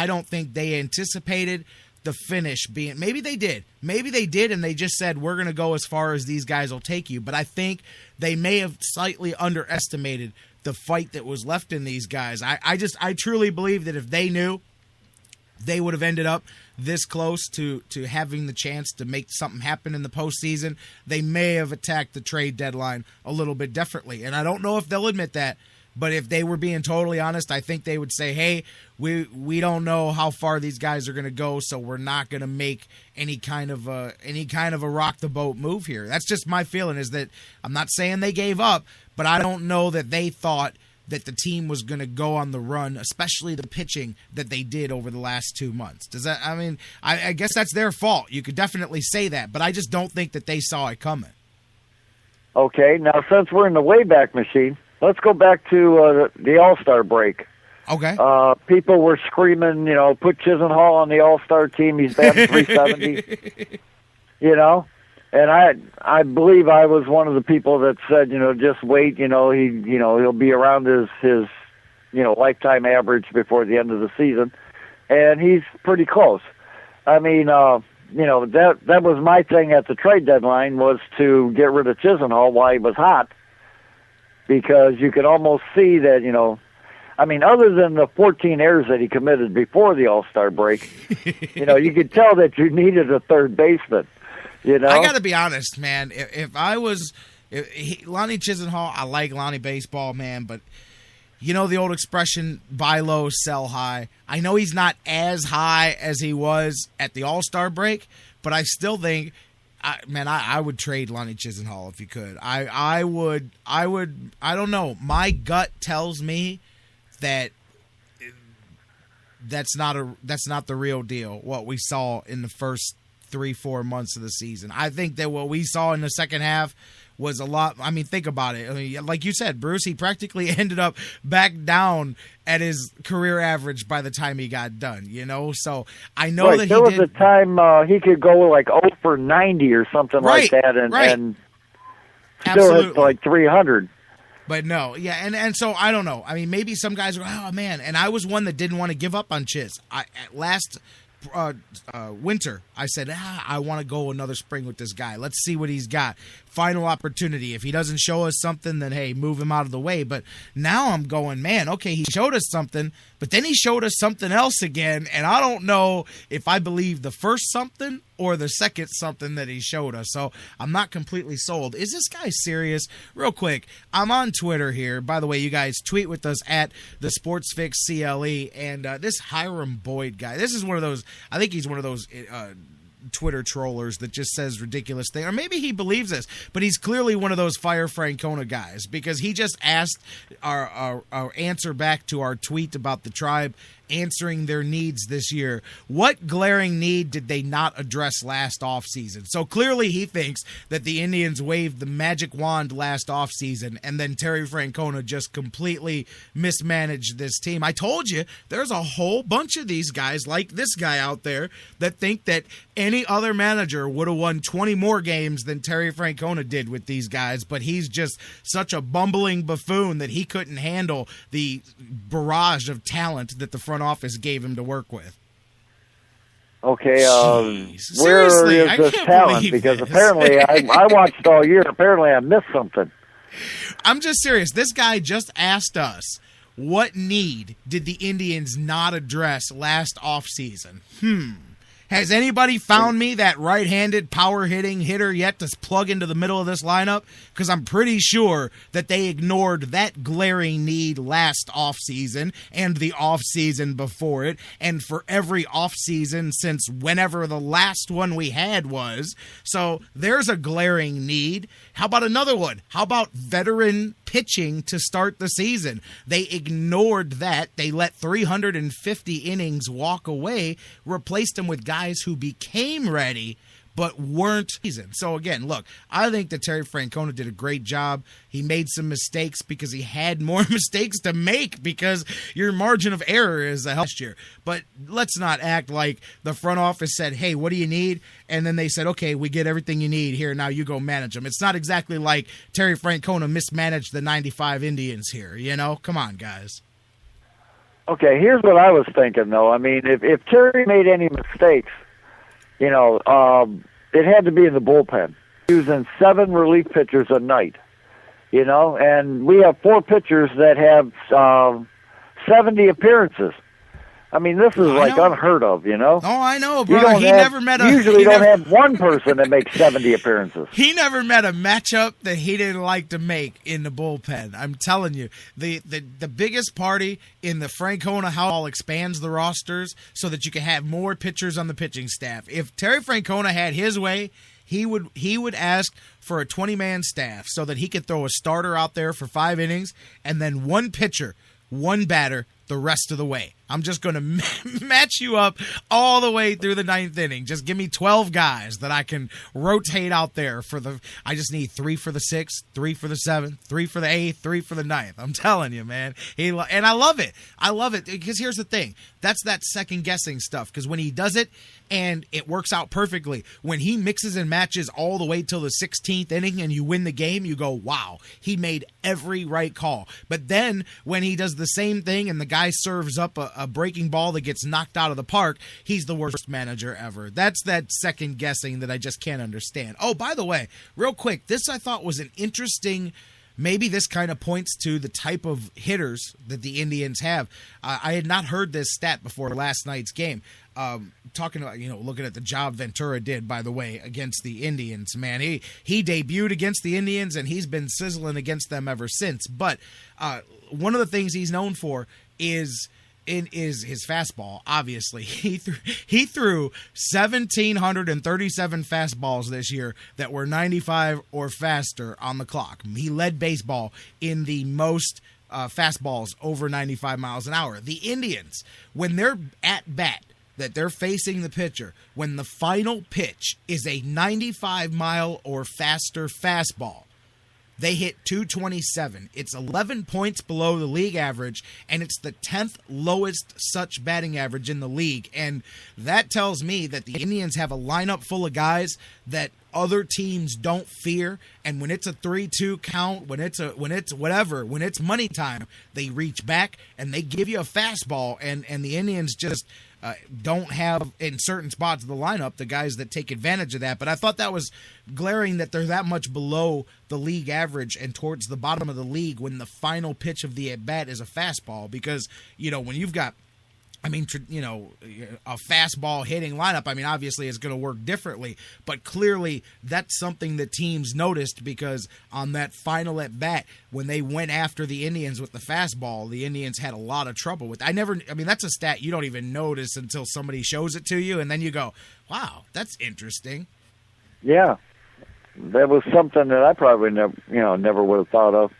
I don't think they anticipated the finish being, maybe they did, and they just said, we're going to go as far as these guys will take you. But I think they may have slightly underestimated the fight that was left in these guys. I truly believe that if they knew, they would have ended up this close to having the chance to make something happen in the postseason. They may have attacked the trade deadline a little bit differently. And I don't know if they'll admit that, but if they were being totally honest, I think they would say, hey, we don't know how far these guys are going to go, so we're not going to make any kind of a rock the boat move here. That's just my feeling, is that I'm not saying they gave up, but I don't know that they thought that the team was going to go on the run, especially the pitching that they did over the last 2 months. I guess that's their fault. You could definitely say that, but I just don't think that they saw it coming. Okay, now since we're in the Wayback Machine, let's go back to the All-Star break. Okay. People were screaming, put Chisenhall on the All-Star team. He's batting 370. And I believe I was one of the people that said, just wait, he'll be around his lifetime average before the end of the season, and he's pretty close. I mean, that was my thing at the trade deadline, was to get rid of Chisenhall while he was hot, because you could almost see that, other than the 14 errors that he committed before the All-Star break, you could tell that you needed a third baseman. I got to be honest, man. If Lonnie Chisenhall, I like Lonnie baseball, man, but the old expression, buy low, sell high. I know he's not as high as he was at the All-Star break, but I still think, I would trade Lonnie Chisenhall if you could. I would. I don't know. My gut tells me that that's not the real deal. What we saw in the first 3-4 months of the season. I think that what we saw in the second half was a lot. I mean, think about it. Like you said, Bruce, he practically ended up back down at his career average by the time he got done, So I know that there was a time he could go like 0 for 90 or something like that, and still hit like 300. But no, yeah, and so I don't know. I mean, maybe some guys are, oh man, and I was one that didn't want to give up on Chiz. Last winter, I said, I want to go another spring with this guy. Let's see what he's got. Final opportunity. If he doesn't show us something, then hey, move him out of the way. But now I'm going, man, okay, he showed us something, but then he showed us something else again, and I don't know if I believe the first something or the second something that he showed us. So I'm not completely sold. Is this guy serious? Real quick, I'm on Twitter here. By the way, you guys tweet with us at the SportsFix CLE, and this Hiram Boyd guy, this is one of those, I think he's one of those Twitter trollers that just says ridiculous things, or maybe he believes this, but he's clearly one of those Fire Francona guys, because he just asked our answer back to our tweet about the Tribe answering their needs this year. What glaring need did they not address last offseason? So clearly he thinks that the Indians waved the magic wand last offseason and then Terry Francona just completely mismanaged this team. I told you, there's a whole bunch of these guys like this guy out there that think that any other manager would have won 20 more games than Terry Francona did with these guys, but he's just such a bumbling buffoon that he couldn't handle the barrage of talent that the front office gave him to work with. Okay, where seriously, is this talent? Because this. Apparently I watched all year. Apparently I missed something. I'm just serious. This guy just asked us, what need did the Indians not address last offseason? Has anybody found me that right-handed power-hitting hitter yet to plug into the middle of this lineup? Because I'm pretty sure that they ignored that glaring need last offseason and the offseason before it, and for every offseason since whenever the last one we had was. So there's a glaring need. How about another one? How about veteran pitching to start the season? They ignored that. They let 350 innings walk away, replaced them with guys who became ready but weren't seasoned. So again, look, I think that Terry Francona did a great job. He made some mistakes because he had more mistakes to make, because your margin of error is a hell last year. But let's not act like the front office said, hey, what do you need? And then they said, okay, we get everything you need here. Now you go manage them. It's not exactly like Terry Francona mismanaged the 95 Indians here. Come on, guys. Okay, here's what I was thinking, though. I mean, if Terry made any mistakes, it had to be in the bullpen. Using 7 relief pitchers a night, and we have 4 pitchers that have 70 appearances. I mean, this is unheard of, Oh, I know, bro. Usually don't have one person that makes 70 appearances. He never met a matchup that he didn't like to make in the bullpen. I'm telling you, the biggest party in the Francona house expands the rosters so that you can have more pitchers on the pitching staff. If Terry Francona had his way, he would ask for a 20-man staff so that he could throw a starter out there for 5 innings and then one pitcher, one batter the rest of the way. I'm just going to match you up all the way through the 9th inning. Just give me 12 guys that I can rotate out there I just need 3 for the 6th, 3 for the 7th, 3 for the 8th, 3 for the 9th. I'm telling you, man. And I love it. I love it because here's the thing. That's that second guessing stuff, because when he does it and it works out perfectly, when he mixes and matches all the way till the 16th inning and you win the game, you go, wow, he made every right call. But then when he does the same thing and the guy serves up a breaking ball that gets knocked out of the park, he's the worst manager ever. That's that second guessing that I just can't understand. Oh, by the way, real quick, this I thought was an interesting, maybe this kind of points to the type of hitters that the Indians have. I had not heard this stat before last night's game. Talking about, looking at the job Ventura did, by the way, against the Indians, man. He debuted against the Indians, and he's been sizzling against them ever since. But one of the things he's known for is his fastball. Obviously, he threw 1,737 fastballs this year that were 95 or faster on the clock. He led baseball in the most fastballs over 95 miles an hour. The Indians, when they're at bat, that they're facing the pitcher, when the final pitch is a 95-mile or faster fastball, they hit 227. It's 11 points below the league average, and it's the 10th lowest such batting average in the league. And that tells me that the Indians have a lineup full of guys that other teams don't fear. And when it's a 3-2 count, when it's money time, they reach back and they give you a fastball. And the Indians just don't have, in certain spots of the lineup, the guys that take advantage of that. But I thought that was glaring that they're that much below the league average and towards the bottom of the league when the final pitch of the at-bat is a fastball. Because, when you've got, a fastball hitting lineup, obviously it's going to work differently, but clearly that's something that teams noticed, because on that final at bat, when they went after the Indians with the fastball, the Indians had a lot of trouble with. That's a stat you don't even notice until somebody shows it to you, and then you go, wow, that's interesting. Yeah. That was something that I probably never would have thought of.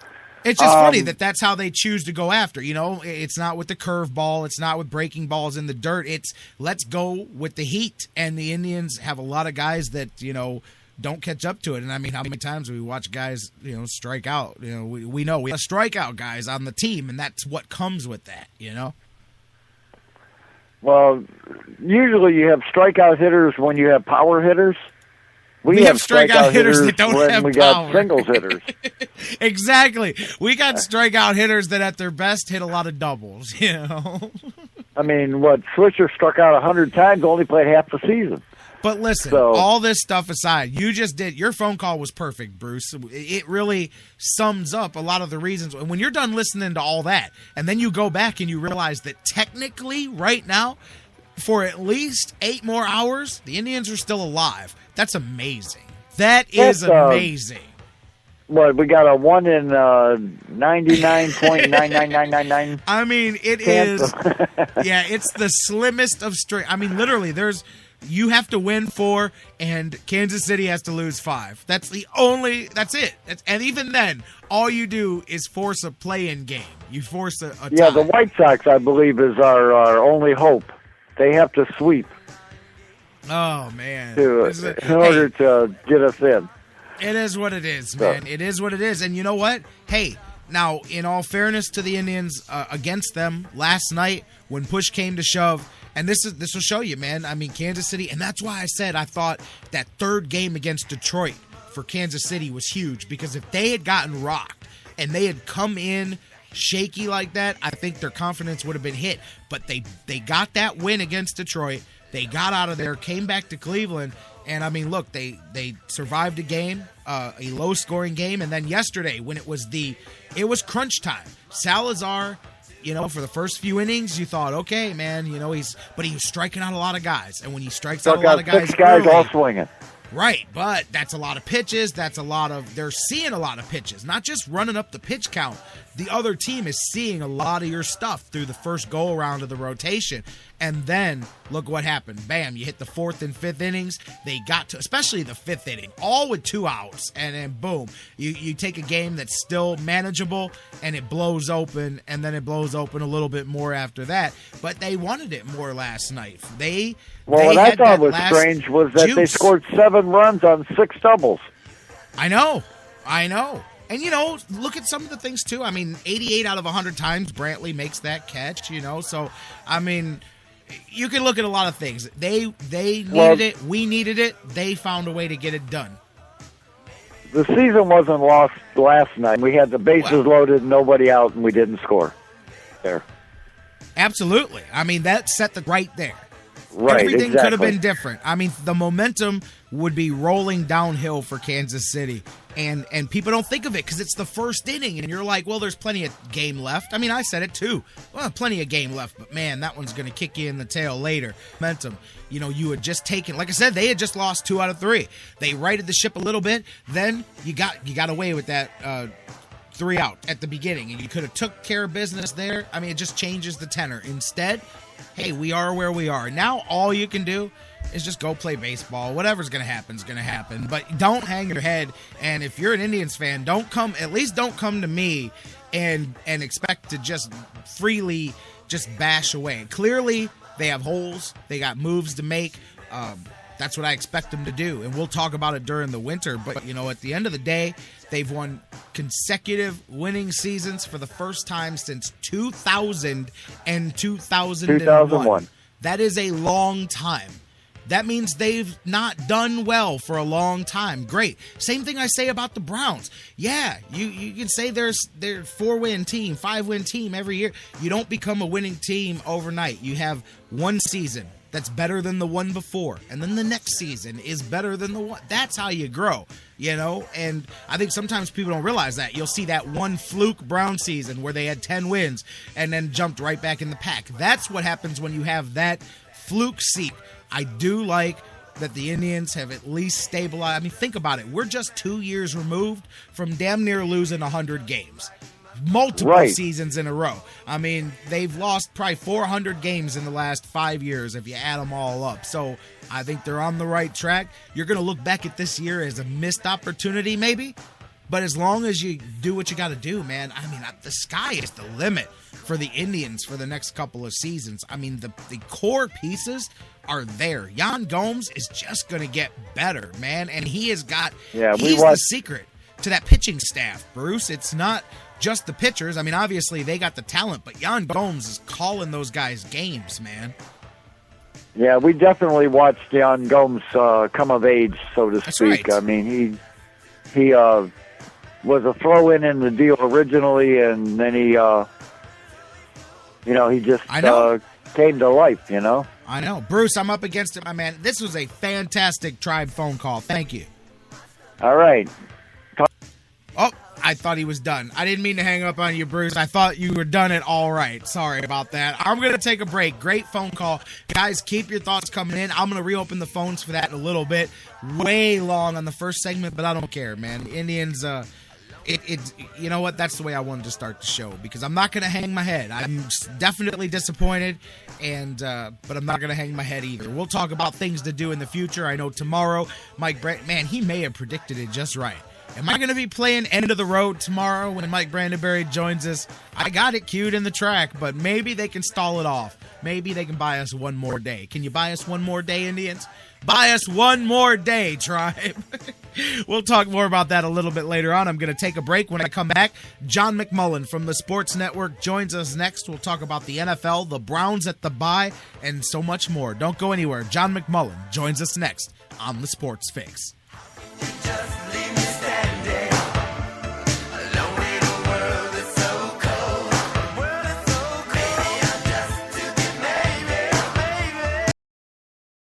It's just funny that that's how they choose to go after. It's not with the curveball. It's not with breaking balls in the dirt. It's let's go with the heat. And the Indians have a lot of guys that, don't catch up to it. And how many times we watch guys, strike out? We know we have strikeout guys on the team, and that's what comes with that, Well, usually you have strikeout hitters when you have power hitters. We have strikeout hitters that don't have power. We got singles hitters. Exactly. We got strikeout hitters that at their best hit a lot of doubles, Swisher struck out 100 times, only played half the season. But listen, all this stuff aside, your phone call was perfect, Bruce. It really sums up a lot of the reasons. When you're done listening to all that, and then you go back and you realize that technically right now, for at least 8 more hours, the Indians are still alive. That's amazing. That is amazing. We got a 1 in 99.99999. It is. Yeah, it's the slimmest of straight. Literally, you have to win 4, and Kansas City has to lose 5. That's it. And even then, all you do is force a play-in game. You force a tie. Yeah, the White Sox, I believe, is our only hope. They have to sweep. Oh, man. In order to get us in. It is what it is, man. It is what it is. And you know what? Hey, now, in all fairness to the Indians, against them last night, when push came to shove, and this will show you, man. Kansas City, and that's why I said I thought that third game against Detroit for Kansas City was huge, because if they had gotten rocked and they had come in shaky like that, I think their confidence would have been hit. But they got that win against Detroit. They got out of there, came back to Cleveland, and, I mean, look, they survived a game, a low-scoring game, and then yesterday when it was crunch time, Salazar, for the first few innings, you thought, okay, man, he was striking out a lot of guys, and when he strikes out a lot of guys, 6 guys early, all swinging. Right, but that's a lot of pitches. They're seeing a lot of pitches, not just running up the pitch count. The other team is seeing a lot of your stuff through the first go-around of the rotation. And then, look what happened. Bam, you hit the 4th and 5th innings. They got to, especially the 5th inning, all with 2 outs. And then, boom, you take a game that's still manageable, and it blows open, and then it blows open a little bit more after that. But they wanted it more last night. What I thought was strange was that they scored 7 runs on 6 doubles. I know. And, look at some of the things, too. I mean, 88 out of 100 times Brantley makes that catch, So, I mean, you can look at a lot of things. They needed it. We needed it. They found a way to get it done. The season wasn't lost last night. We had the bases loaded, nobody out, and we didn't score there. Absolutely. I mean, that set the right there. Right, Everything exactly. could have been different. I mean, the momentum would be rolling downhill for Kansas City, and people don't think of it because it's the first inning, and you're like, well, there's plenty of game left. I mean, I said it too. Well, plenty of game left, but man, that one's going to kick you in the tail later. Momentum. You had just taken, like I said, they had just lost 2 out of 3. They righted the ship a little bit. Then you got away with that 3 out at the beginning, and you could have took care of business there. I mean, it just changes the tenor. Instead, hey, we are where we are. Now all you can do is just go play baseball. Whatever's going to happen is going to happen. But don't hang your head. And if you're an Indians fan, don't come to me and expect to just freely just bash away. Clearly, they have holes. They got moves to make. That's what I expect them to do. And we'll talk about it during the winter. But, at the end of the day, they've won consecutive winning seasons for the first time since 2000 and 2001. That is a long time. That means they've not done well for a long time. Great. Same thing I say about the Browns. Yeah, you can say they're 4-win team, 5-win team every year. You don't become a winning team overnight. You have one season that's better than the one before, and then the next season is better than the one. That's how you grow, and I think sometimes people don't realize that. You'll see that one fluke Brown season where they had 10 wins and then jumped right back in the pack. That's what happens when you have that fluke seat. I do like that the Indians have at least stabilized. I mean, think about it. We're just 2 years removed from damn near losing 100 games. Multiple seasons in a row. I mean, they've lost probably 400 games in the last 5 years if you add them all up. So I think they're on the right track. You're going to look back at this year as a missed opportunity maybe, but as long as you do what you got to do, man, I mean, the sky is the limit for the Indians for the next couple of seasons. I mean, the core pieces are there. Yan Gomes is just going to get better, man, and he's the secret to that pitching staff, Bruce. It's not just the pitchers. I mean, obviously they got the talent, but Yan Gomes is calling those guys games, man. Yeah, we definitely watched Yan Gomes come of age, so to speak. Right. I mean, he was a throw-in the deal originally, and then he just came to life, I know. Bruce, I'm up against it, my man. This was a fantastic Tribe phone call. Thank you. All right. Oh, I thought he was done. I didn't mean to hang up on you, Bruce. I thought you were done it all right. Sorry about that. I'm going to take a break. Great phone call. Guys, keep your thoughts coming in. I'm going to reopen the phones for that in a little bit. Way long on the first segment, but I don't care, man. Indians, you know what? That's the way I wanted to start the show because I'm not going to hang my head. I'm definitely disappointed, but I'm not going to hang my head either. We'll talk about things to do in the future. I know tomorrow, Mike Brandt, man, he may have predicted it just right. Am I going to be playing End of the Road tomorrow when Mike Brandenberry joins us? I got it queued in the track, but maybe they can stall it off. Maybe they can buy us one more day. Can you buy us one more day, Indians? Buy us one more day, Tribe. We'll talk more about that a little bit later on. I'm going to take a break. When I come back, John McMullen from the Sports Network joins us next. We'll talk about the NFL, the Browns at the bye, and so much more. Don't go anywhere. John McMullen joins us next on the Sports Fix.